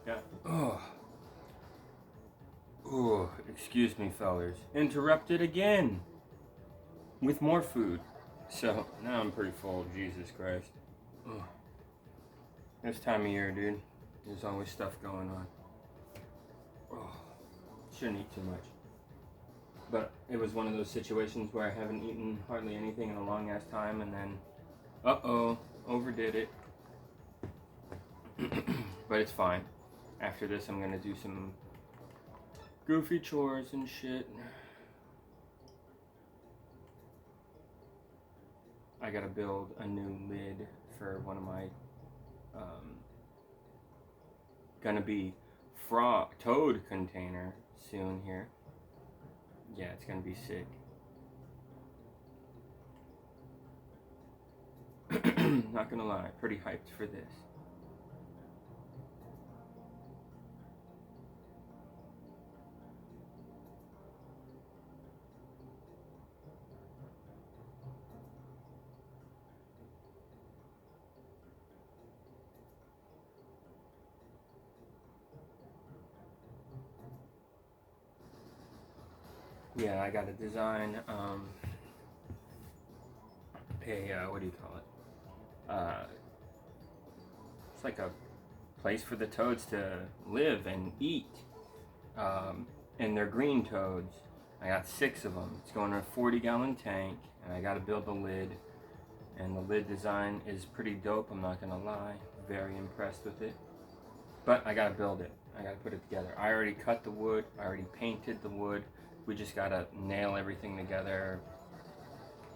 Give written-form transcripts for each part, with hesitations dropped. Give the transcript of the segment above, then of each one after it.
Yeah. Oh, excuse me, fellers. Interrupted again with more food. So now I'm pretty full. Jesus Christ. Ugh. This time of year, dude, there's always stuff going on. Oh, shouldn't eat too much. But it was one of those situations where I haven't eaten hardly anything in a long ass time, and then, overdid it. But it's fine. After this, I'm gonna do some goofy chores and shit. I gotta build a new lid for one of my, gonna be toad container soon here. Yeah, it's gonna be sick. Not gonna lie, pretty hyped for this. Yeah, I gotta design what do you call it? It's like a place for the toads to live and eat. And they're green toads. I got 6 of them. It's going in a 40-gallon tank, and I gotta build the lid. And the lid design is pretty dope, I'm not gonna lie. Very impressed with it. But I gotta build it. I gotta put it together. I already cut the wood, I already painted the wood. We just gotta nail everything together,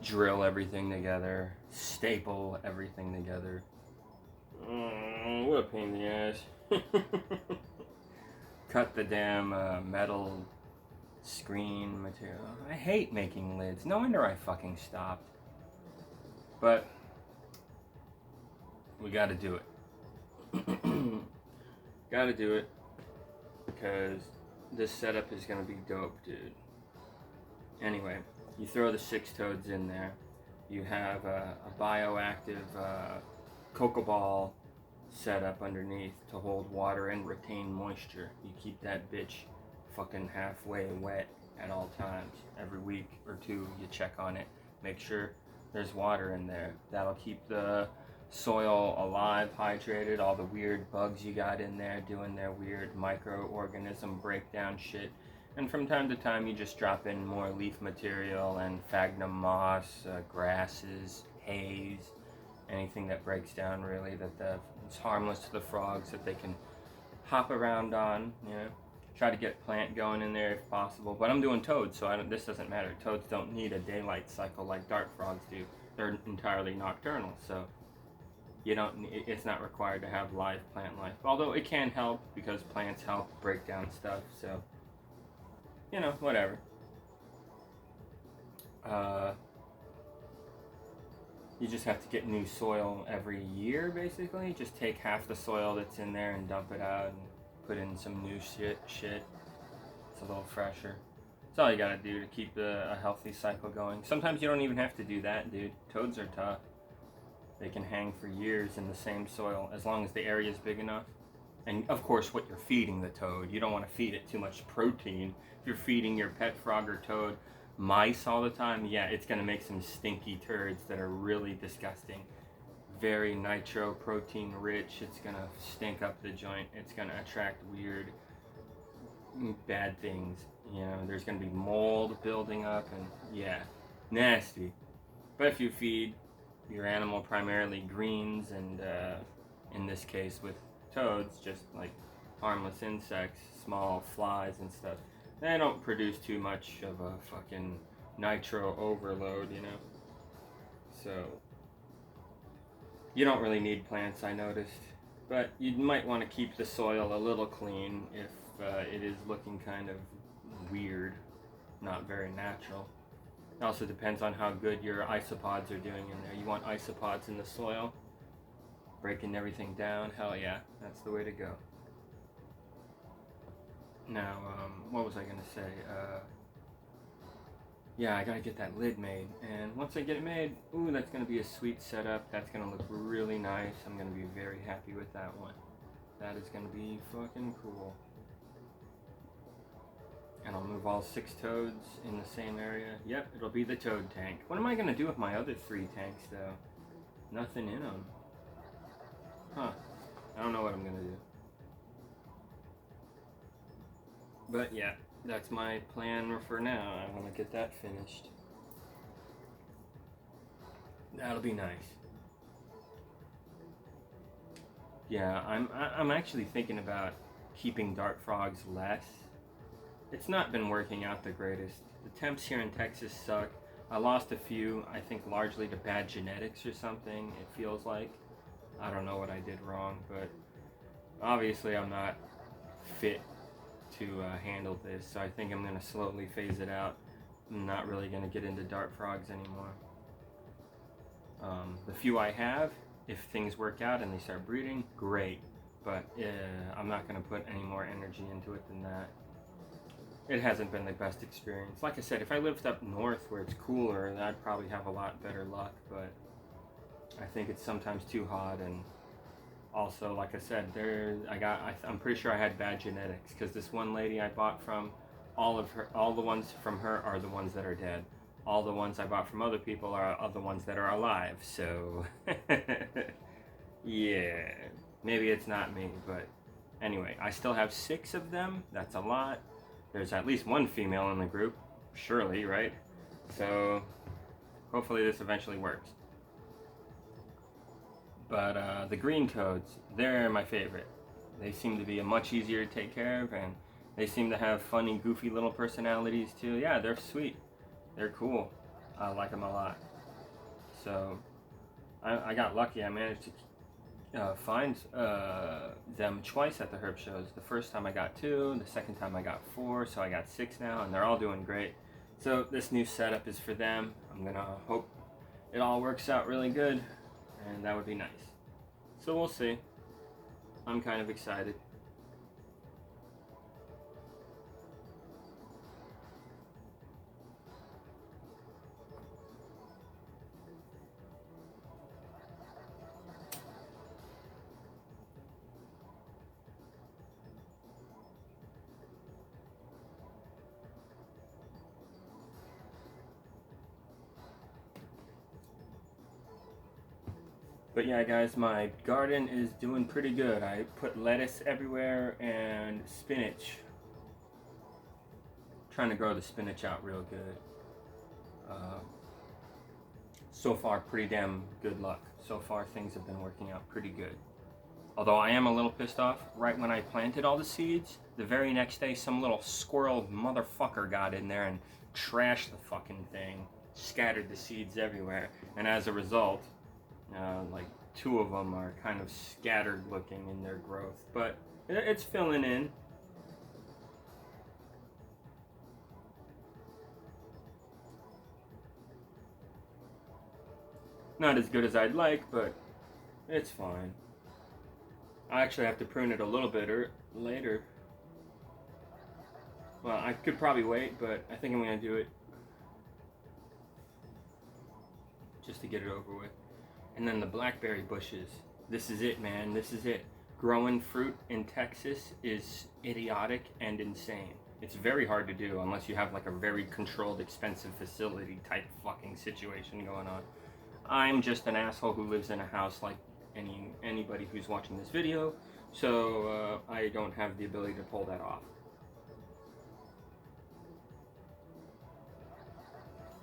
drill everything together, staple everything together. What a pain in the ass. Cut the damn metal screen material. I hate making lids. No wonder I fucking stopped. But we gotta do it. Gotta do it. Because this setup is gonna be dope, dude. Anyway, you throw the 6 toads in there. You have a bioactive cocoa ball set up underneath to hold water and retain moisture. You keep that bitch fucking halfway wet at all times. Every week or 2 you check on it. Make sure there's water in there. That'll keep the soil alive, hydrated, all the weird bugs you got in there doing their weird microorganism breakdown shit. And from time to time you just drop in more leaf material and sphagnum moss, grasses, hays, anything that breaks down really, it's harmless to the frogs, that they can hop around on, you know. Try to get plant going in there if possible. But I'm doing toads, so this doesn't matter. Toads don't need a daylight cycle like dart frogs do. They're entirely nocturnal, so it's not required to have live plant life. Although it can help, because plants help break down stuff, so whatever. You just have to get new soil every year, basically. Just take half the soil that's in there and dump it out and put in some new shit. It's a little fresher. That's all you gotta do to keep a healthy cycle going. Sometimes you don't even have to do that, dude. Toads are tough. They can hang for years in the same soil as long as the area is big enough. And of course, what you're feeding the toad. You don't want to feed it too much protein. If you're feeding your pet frog or toad mice all the time, yeah, it's going to make some stinky turds that are really disgusting. Very nitro protein rich. It's going to stink up the joint. It's going to attract weird, bad things. There's going to be mold building up, and yeah, nasty. But if you feed your animal primarily greens, and in this case with toads, just like harmless insects, small flies and stuff, they don't produce too much of a fucking nitro overload, So you don't really need plants, I noticed. But you might want to keep the soil a little clean if it is looking kind of weird, not very natural. It also depends on how good your isopods are doing in there. You want isopods in the soil, breaking everything down. Hell yeah, that's the way to go. Now, what was I gonna say? Yeah, I gotta get that lid made, and once I get it made, that's gonna be a sweet setup. That's gonna look really nice. I'm gonna be very happy with that one. That is gonna be fucking cool. And I'll move all 6 toads in the same area. Yep, it'll be the toad tank. What am I gonna do with my other 3 tanks though? Nothing in them. Huh. I don't know what I'm gonna do. But yeah, that's my plan for now. I want to get that finished. That'll be nice. Yeah, I'm actually thinking about keeping dart frogs less. It's not been working out the greatest. The temps here in Texas suck. I lost a few, I think largely to bad genetics or something, it feels like. I don't know what I did wrong, but obviously I'm not fit to handle this, so I think I'm going to slowly phase it out. I'm not really going to get into dart frogs anymore. The few I have, if things work out and they start breeding, great, but I'm not going to put any more energy into it than that. It hasn't been the best experience. Like I said, if I lived up north where it's cooler, then I'd probably have a lot better luck, but I think it's sometimes too hot. And also, like I said, I'm pretty sure I had bad genetics, because this one lady I bought from, all the ones from her are the ones that are dead. All the ones I bought from other people are the ones that are alive, so yeah, maybe it's not me, but anyway, I still have 6 of them. That's a lot. There's at least 1 female in the group, surely, right? So hopefully this eventually works. But the green toads, they're my favorite. They seem to be much easier to take care of, and they seem to have funny, goofy little personalities too. Yeah, they're sweet. They're cool. I like them a lot. So I got lucky. I managed to find them twice at the herb shows. The first time I got 2, the second time I got 4, so I got 6 now, and they're all doing great. So this new setup is for them. I'm gonna hope it all works out really good, and that would be nice. So we'll see. I'm kind of excited. But yeah, guys, my garden is doing pretty good. I put lettuce everywhere and spinach. Trying to grow the spinach out real good. So far, pretty damn good luck. So far, things have been working out pretty good. Although I am a little pissed off. Right when I planted all the seeds, the very next day, some little squirrel motherfucker got in there and trashed the fucking thing. Scattered the seeds everywhere. And as a result, like 2 of them are kind of scattered looking in their growth, but it's filling in. Not as good as I'd like, but it's fine. I actually have to prune it a little bit later. Well, I could probably wait, but I think I'm going to do it just to get it over with. And then the blackberry bushes. This is it, man. This is it. Growing fruit in Texas is idiotic and insane. It's very hard to do unless you have like a very controlled, expensive facility type fucking situation going on. I'm just an asshole who lives in a house like anybody who's watching this video, so I don't have the ability to pull that off.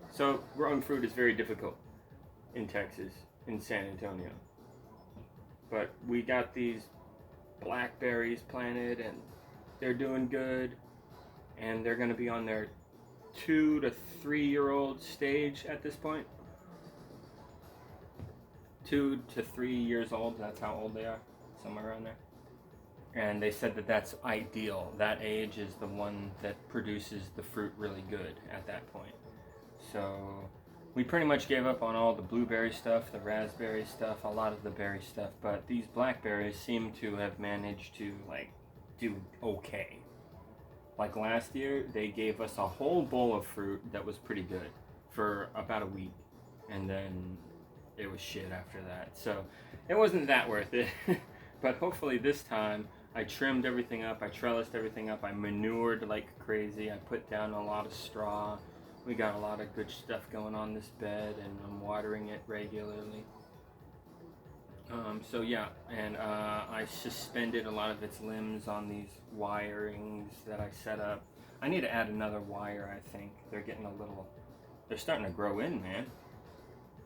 So growing fruit is very difficult in Texas, in San Antonio. But we got these blackberries planted and they're doing good, and they're going to be on their 2 to 3 year old stage at this point. 2 to 3 years old, that's how old they are, somewhere around there. And they said that that's ideal. That age is the one that produces the fruit really good at that point. So we pretty much gave up on all the blueberry stuff, the raspberry stuff, a lot of the berry stuff, but these blackberries seem to have managed to like do okay. Like last year, they gave us a whole bowl of fruit that was pretty good for about a week, and then it was shit after that. So it wasn't that worth it. But hopefully this time I trimmed everything up, I trellised everything up, I manured like crazy, I put down a lot of straw. We got a lot of good stuff going on this bed, and I'm watering it regularly. So yeah, and I suspended a lot of its limbs on these wirings that I set up. I need to add another wire, I think. They're getting they're starting to grow in, man.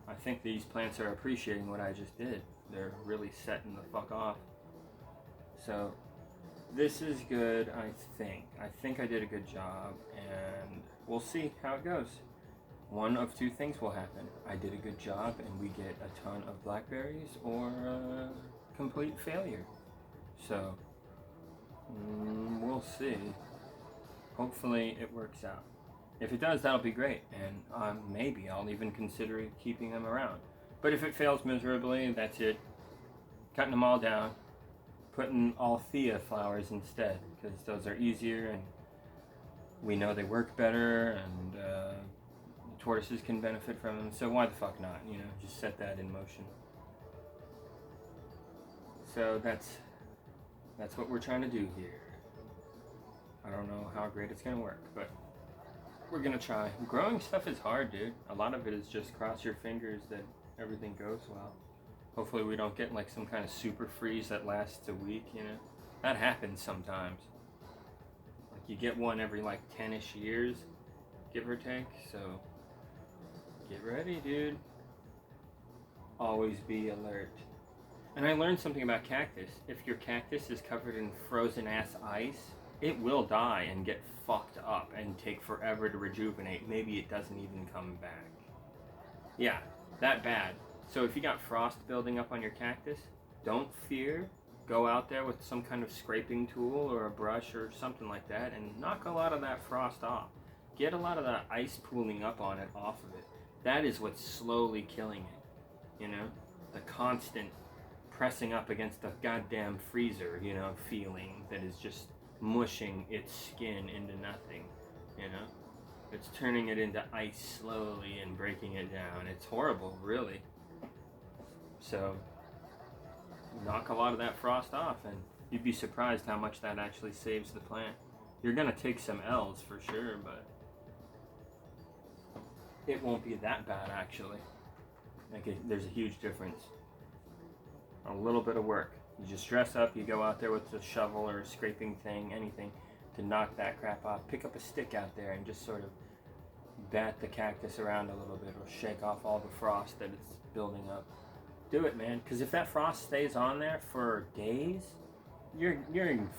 I think these plants are appreciating what I just did. They're really setting the fuck off. So this is good, I think. I think I did a good job, and we'll see how it goes. One of two things will happen. I did a good job and we get a ton of blackberries, or complete failure. So, we'll see. Hopefully it works out. If it does, that'll be great, and maybe I'll even consider keeping them around. But if it fails miserably, that's it. Cutting them all down, putting Althea flowers instead, because those are easier and we know they work better, and tortoises can benefit from them, so why the fuck not, you know, just set that in motion. So that's what we're trying to do here. I don't know how great it's gonna work, but we're gonna try. Growing stuff is hard, dude. A lot of it is just cross your fingers that everything goes well. Hopefully we don't get like some kind of super freeze that lasts a week, you know. That happens sometimes. Like you get one every like 10-ish years, give or take, so get ready, dude. Always be alert. And I learned something about cactus. If your cactus is covered in frozen ass ice, it will die and get fucked up and take forever to rejuvenate. Maybe it doesn't even come back. Yeah, that bad. So if you got frost building up on your cactus, don't fear. Go out there with some kind of scraping tool or a brush or something like that and knock a lot of that frost off. Get a lot of that ice pooling up on it off of it. That is what's slowly killing it, you know? The constant pressing up against the goddamn freezer, you know, feeling that is just mushing its skin into nothing, you know? It's turning it into ice slowly and breaking it down. It's horrible, really. So, knock a lot of that frost off and you'd be surprised how much that actually saves the plant. You're gonna take some L's for sure, but it won't be that bad actually. There's a huge difference. A little bit of work. You just dress up, you go out there with a shovel or a scraping thing, anything, to knock that crap off. Pick up a stick out there and just sort of bat the cactus around a little bit or shake off all the frost that it's building up. Do it, man, because if that frost stays on there for days, you're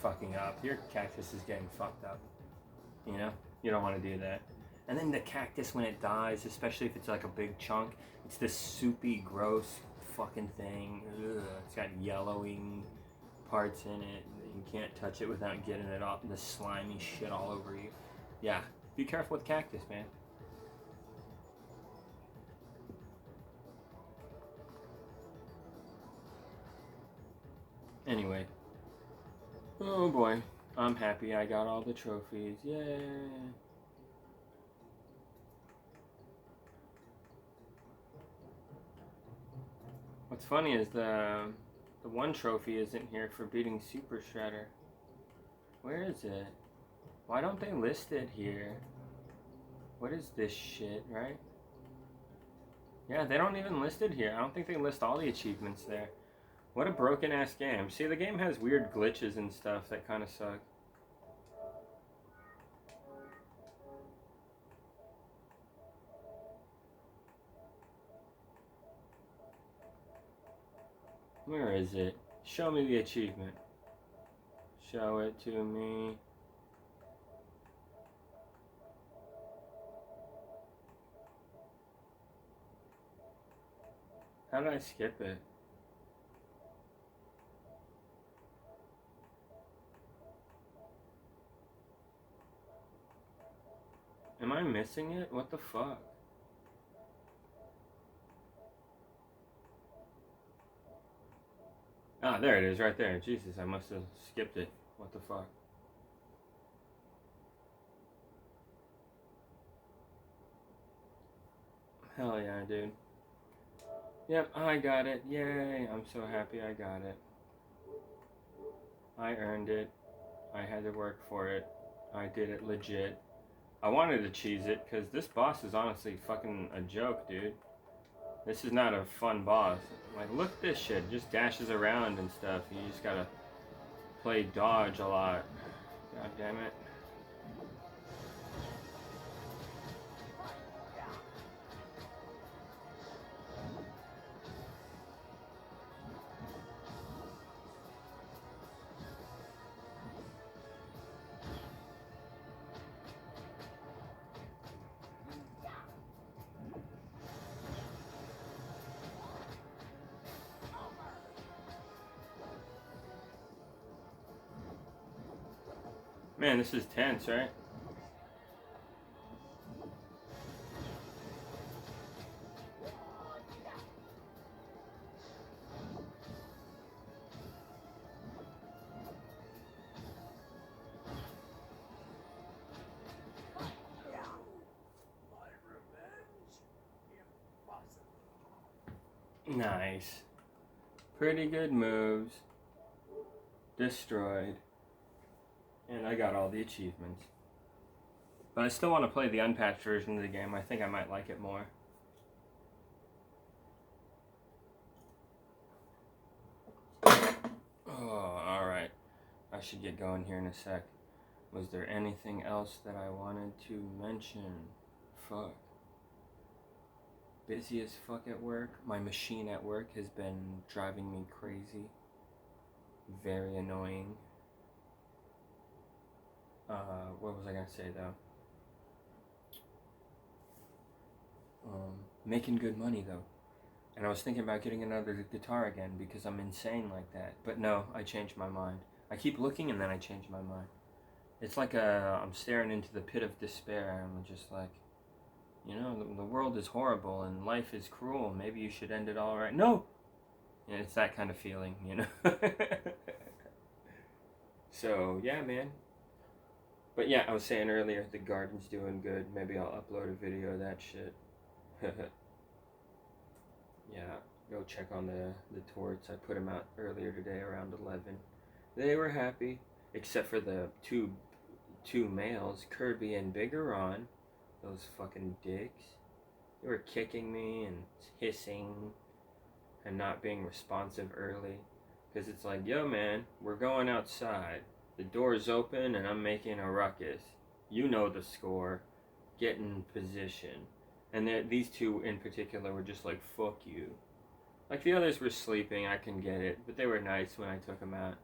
fucking up. Your cactus is getting fucked up. You know? You don't want to do that. And then the cactus, when it dies, especially if it's like a big chunk, it's this soupy, gross fucking thing. Ugh. It's got yellowing parts in it. You can't touch it without getting it all, the slimy shit all over you. Yeah, be careful with cactus, man. Anyway. Oh boy. I'm happy I got all the trophies. Yay. What's funny is the one trophy isn't here for beating Super Shredder. Where is it? Why don't they list it here? What is this shit, right? Yeah, they don't even list it here. I don't think they list all the achievements there. What a broken ass game. See, the game has weird glitches and stuff that kind of suck. Where is it? Show me the achievement. Show it to me. How did I skip it? Am I missing it? What the fuck? Ah, there it is, right there. Jesus, I must have skipped it. What the fuck? Hell yeah, dude. Yep, I got it. Yay, I'm so happy I got it. I earned it. I had to work for it. I did it legit. I wanted to cheese it because this boss is honestly fucking a joke, dude. This is not a fun boss. Like, look at this shit. Just dashes around and stuff. You just gotta play dodge a lot. God damn it. Man, this is tense, right? Nice. Pretty good moves. Destroyed. And I got all the achievements. But I still want to play the unpatched version of the game. I think I might like it more. Oh, alright. I should get going here in a sec. Was there anything else that I wanted to mention? Fuck. Busy as fuck at work. My machine at work has been driving me crazy. Very annoying. What was I gonna say though? Making good money though. And I was thinking about getting another guitar again because I'm insane like that. But no, I changed my mind. I keep looking and then I change my mind. It's like I'm staring into the pit of despair. I'm just like, you know, the world is horrible and life is cruel. Maybe you should end it all right. No! Yeah, it's that kind of feeling, you know? So, yeah, man. But yeah, I was saying earlier, the garden's doing good. Maybe I'll upload a video of that shit. Yeah, go check on the torts. I put them out earlier today around 11. They were happy, except for the two males, Kirby and Bigaron. Those fucking dicks. They were kicking me and hissing and not being responsive early. Because it's like, yo man, we're going outside. The door's open and I'm making a ruckus. You know the score. Get in position. And these two in particular were just like, fuck you. Like the others were sleeping, I can get it. But they were nice when I took them out.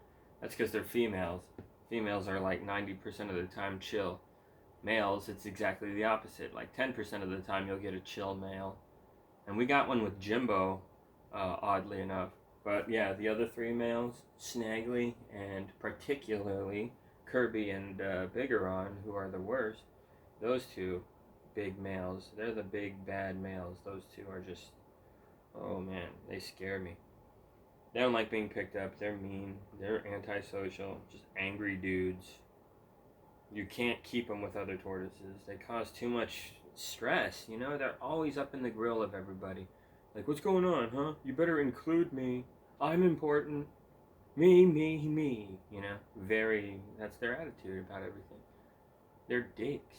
That's because they're females. Females are like 90% of the time chill. Males, it's exactly the opposite. Like 10% of the time you'll get a chill male. And we got one with Jimbo, oddly enough. But yeah, the other three males, Snaggly and particularly Kirby and Bigaron, who are the worst, those two big males, they're the big bad males. Those two are just, oh man, they scare me. They don't like being picked up, they're mean, they're antisocial, just angry dudes. You can't keep them with other tortoises. They cause too much stress, you know? They're always up in the grill of everybody. Like, what's going on, huh? You better include me. I'm important. Me, you know? That's their attitude about everything. They're dicks.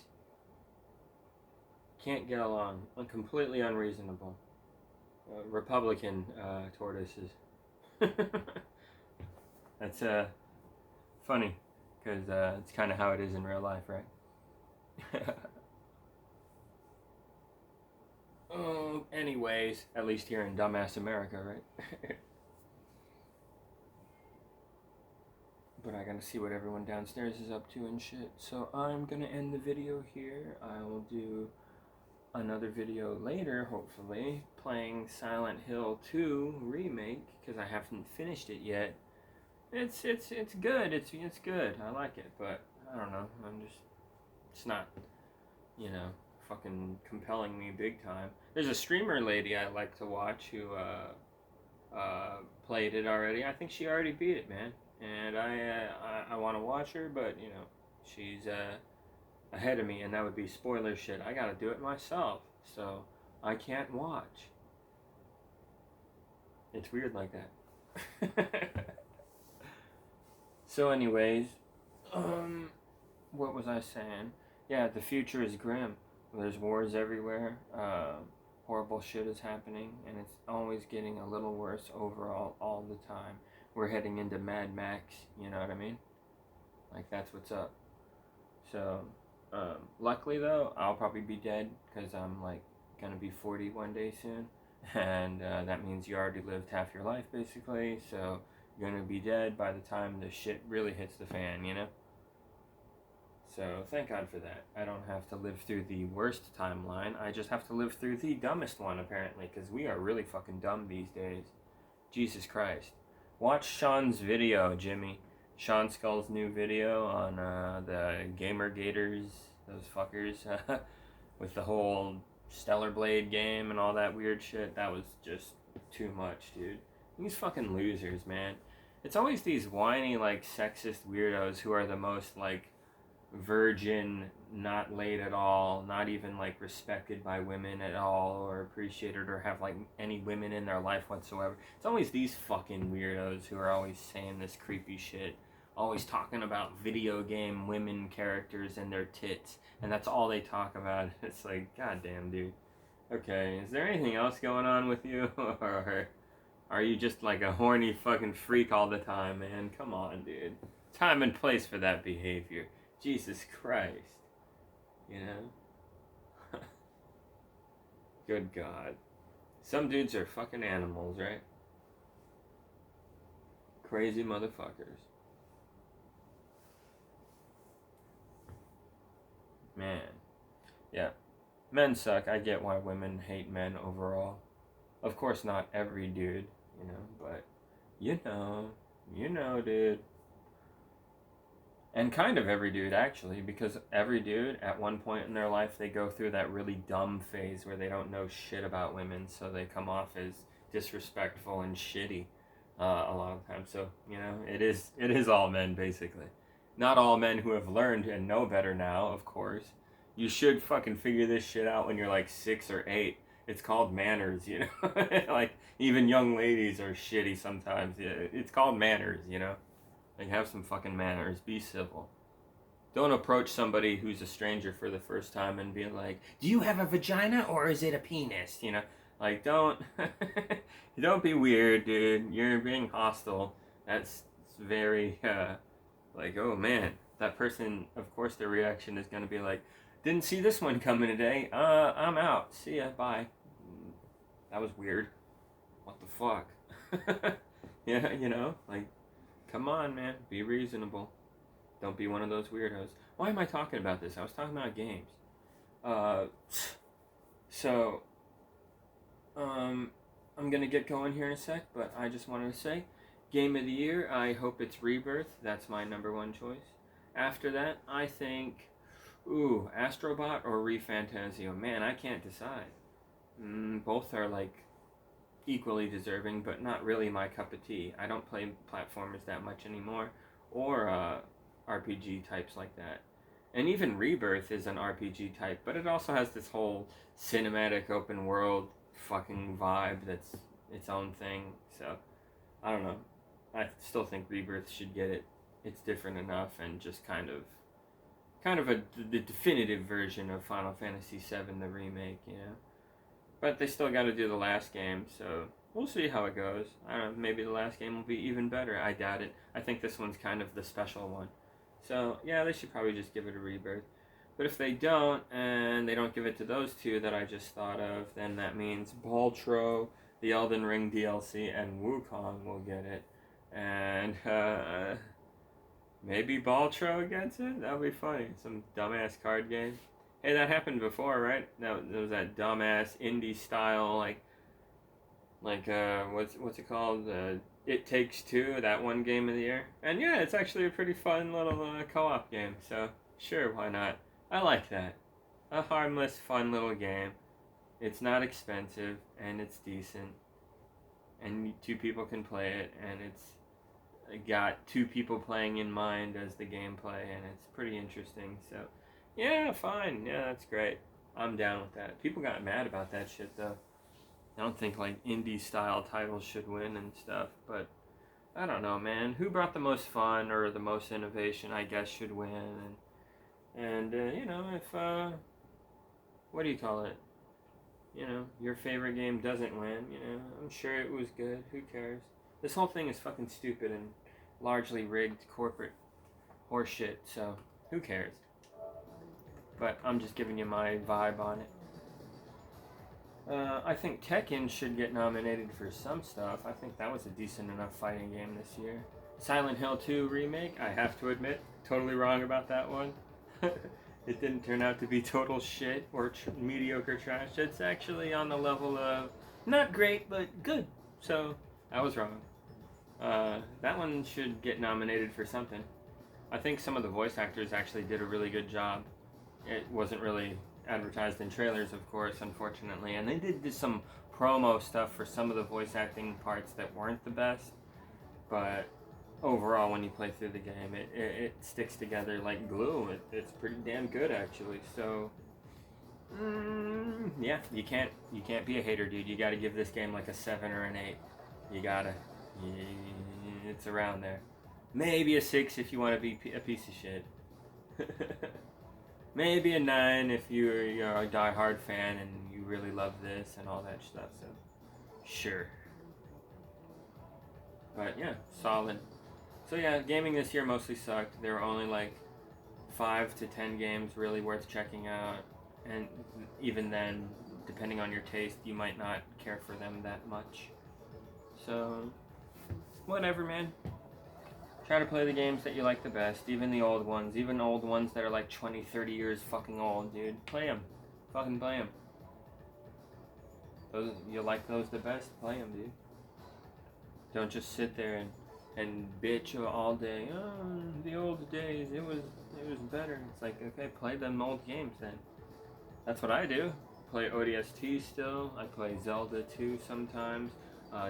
Can't get along. Completely unreasonable. Republican tortoises. That's funny, because it's kind of how it is in real life, right? Anyways, at least here in dumbass America, right? But I gotta see what everyone downstairs is up to and shit. So I'm gonna end the video here. I will do another video later, hopefully, playing Silent Hill 2 Remake, because I haven't finished it yet. It's good. It's good. I like it, but I don't know. It's not, you know, fucking compelling me big time. There's a streamer lady I like to watch who played it already. I think she already beat it, man. And I want to watch her, but you know, she's ahead of me, and that would be spoiler shit. I gotta do it myself, so I can't watch. It's weird like that. So anyways, what was I saying? Yeah, the future is grim. There's wars everywhere. Horrible shit is happening, and it's always getting a little worse overall all the time. We're heading into Mad Max, you know what I mean? Like, that's what's up. So, luckily though, I'll probably be dead because I'm like gonna be 40 one day soon, and that means you already lived half your life basically. So you're gonna be dead by the time the shit really hits the fan, you know. So thank God for that. I don't have to live through the worst timeline. I just have to live through the dumbest one apparently, because we are really fucking dumb these days. Jesus Christ. Watch Sean's video, Jimmy. Sean Skull's new video on the Gamer Gators, those fuckers, with the whole Stellar Blade game and all that weird shit. That was just too much, dude. These fucking losers, man. It's always these whiny, like, sexist weirdos who are the most, like, virgin, not laid at all, not even like respected by women at all or appreciated or have like any women in their life whatsoever. It's always these fucking weirdos who are always saying this creepy shit, always talking about video game women characters and their tits, and that's all they talk about. It's like, goddamn, dude. Okay, is there anything else going on with you, or are you just like a horny fucking freak all the time, man? Come on, dude. Time and place for that behavior. Jesus Christ. You know? Good God. Some dudes are fucking animals, right? Crazy motherfuckers. Man. Yeah. Men suck. I get why women hate men overall. Of course, not every dude, you know, but you know, dude. And kind of every dude, actually, because every dude, at one point in their life, they go through that really dumb phase where they don't know shit about women, so they come off as disrespectful and shitty a lot of times. So, you know, it is all men, basically. Not all men who have learned and know better now, of course. You should fucking figure this shit out when you're like 6 or 8. It's called manners, you know? Like, even young ladies are shitty sometimes. It's called manners, you know? Like, have some fucking manners. Be civil. Don't approach somebody who's a stranger for the first time and be like, "Do you have a vagina or is it a penis?" You know, like, don't don't be weird, dude. You're being hostile. That's very like, oh man, that person. Of course, their reaction is gonna be like, "Didn't see this one coming today. I'm out. See ya. Bye." That was weird. What the fuck? Yeah, you know, like. Come on, man. Be reasonable. Don't be one of those weirdos. Why am I talking about this? I was talking about games. So, I'm going to get going here in a sec, but I just wanted to say, Game of the Year, I hope it's Rebirth. That's my number one choice. After that, I think, Astrobot or ReFantazio. Man, I can't decide. Both are like equally deserving, but not really my cup of tea. I don't play platformers that much anymore, or RPG types like that. And even Rebirth is an RPG type, but it also has this whole cinematic open world fucking vibe that's its own thing. So, I don't know. I still think Rebirth should get it. It's different enough and just kind of the definitive version of Final Fantasy VII, the remake, you know. But they still got to do the last game, so we'll see how it goes. I don't know, maybe the last game will be even better. I doubt it. I think this one's kind of the special one. So, yeah, they should probably just give it a rebirth. But if they don't, and they don't give it to those two that I just thought of, then that means Baltro, the Elden Ring DLC, and Wukong will get it. And, maybe Baltro gets it? That would be funny. Some dumbass card game. Hey, that happened before, right? That was that dumbass indie style, what's it called? It Takes Two, that one game of the year. And yeah, it's actually a pretty fun little co-op game. So sure, why not? I like that. A harmless, fun little game. It's not expensive and it's decent, and two people can play it, and it's got two people playing in mind as the gameplay, and it's pretty interesting. So. Yeah, fine. Yeah, that's great. I'm down with that. People got mad about that shit, though. I don't think, like, indie-style titles should win and stuff, but I don't know, man. Who brought the most fun or the most innovation, I guess, should win. And you know, if, what do you call it? You know, your favorite game doesn't win, you know, I'm sure it was good. Who cares? This whole thing is fucking stupid and largely rigged corporate horseshit, so who cares? But I'm just giving you my vibe on it. I think Tekken should get nominated for some stuff. I think that was a decent enough fighting game this year. Silent Hill 2 remake, I have to admit, totally wrong about that one. It didn't turn out to be total shit or mediocre trash. It's actually on the level of not great, but good. So I was wrong. That one should get nominated for something. I think some of the voice actors actually did a really good job. It wasn't really advertised in trailers, of course, unfortunately, and they did some promo stuff for some of the voice acting parts that weren't the best, but overall, when you play through the game, it sticks together like glue. It's pretty damn good, actually. So, yeah, you can't be a hater, dude. You got to give this game like a 7 or an 8. You gotta. It's around there. Maybe a 6 if you want to be a piece of shit. Maybe a 9 if you're a die-hard fan and you really love this and all that stuff. So, sure. But yeah, solid. So yeah, gaming this year mostly sucked. There were only like 5 to 10 games really worth checking out, and even then, depending on your taste, you might not care for them that much. So, whatever, man. Try to play the games that you like the best, even the old ones, even old ones that are like 20, 30 years fucking old, dude. Play them. Fucking play them. Those, you like those the best? Play them, dude. Don't just sit there and bitch all day. Oh, the old days, it was better. It's like, okay, play them old games then. That's what I do. Play ODST still. I play Zelda 2 sometimes.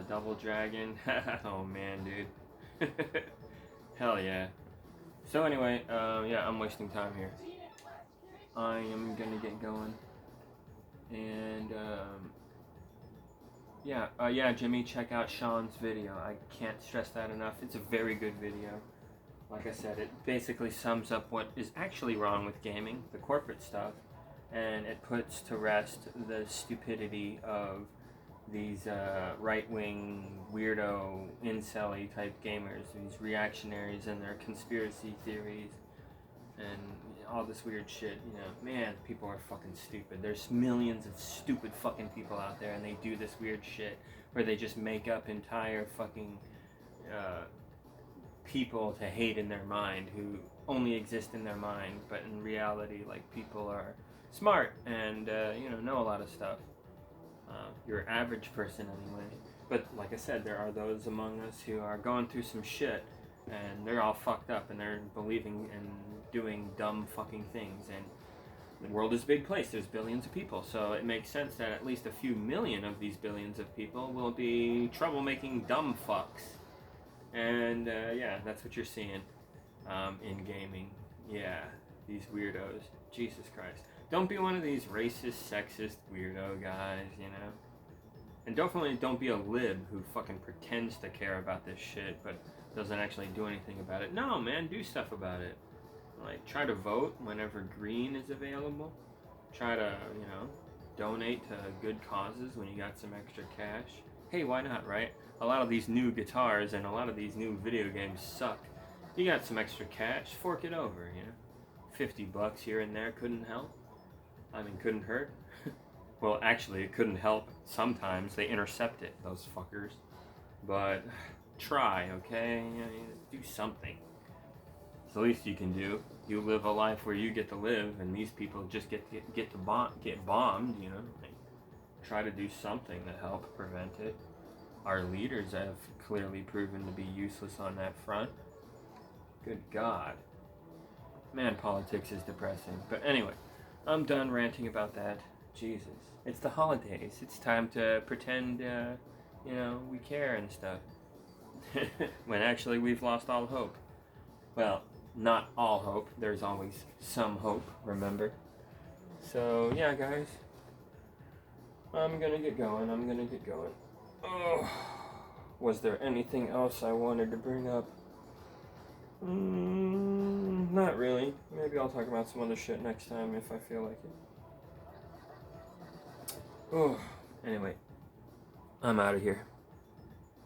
Double Dragon. Oh man, dude. Hell yeah. So anyway, yeah, I'm wasting time here. I am gonna get going. And yeah, Jimmy, check out Sean's video. I can't stress that enough. It's a very good video. Like I said, it basically sums up what is actually wrong with gaming, the corporate stuff, and it puts to rest the stupidity of these right-wing, weirdo, incel-y type gamers, these reactionaries and their conspiracy theories, and all this weird shit. You know, man, people are fucking stupid. There's millions of stupid fucking people out there, and they do this weird shit where they just make up entire fucking people to hate in their mind who only exist in their mind, but in reality, like, people are smart and know a lot of stuff. Your average person anyway. But like I said, there are those among us who are going through some shit and they're all fucked up and they're believing and doing dumb fucking things, and the world is a big place. There's billions of people, so it makes sense that at least a few million of these billions of people will be troublemaking dumb fucks. And yeah, that's what you're seeing in gaming. Yeah, these weirdos. Jesus Christ. Don't be one of these racist, sexist, weirdo guys, you know? And definitely don't be a lib who fucking pretends to care about this shit but doesn't actually do anything about it. No, man, do stuff about it. Like, try to vote whenever green is available. Try to, donate to good causes when you got some extra cash. Hey, why not, right? A lot of these new guitars and a lot of these new video games suck. You got some extra cash, fork it over, $50 here and there couldn't help. I mean, couldn't hurt. Well, actually, it couldn't help. Sometimes they intercept it, those fuckers. But try, okay? Do something. It's the least you can do. You live a life where you get to live, and these people just get bombed. Like, try to do something to help prevent it. Our leaders have clearly proven to be useless on that front. Good God. Man, politics is depressing. But anyway, I'm done ranting about that. Jesus. It's the holidays. It's time to pretend, we care and stuff. When actually we've lost all hope. Well, not all hope. There's always some hope, remember? So, yeah, guys. I'm gonna get going. Oh. Was there anything else I wanted to bring up? Not really. Maybe I'll talk about some other shit next time if I feel like it. Oh, anyway, I'm out of here.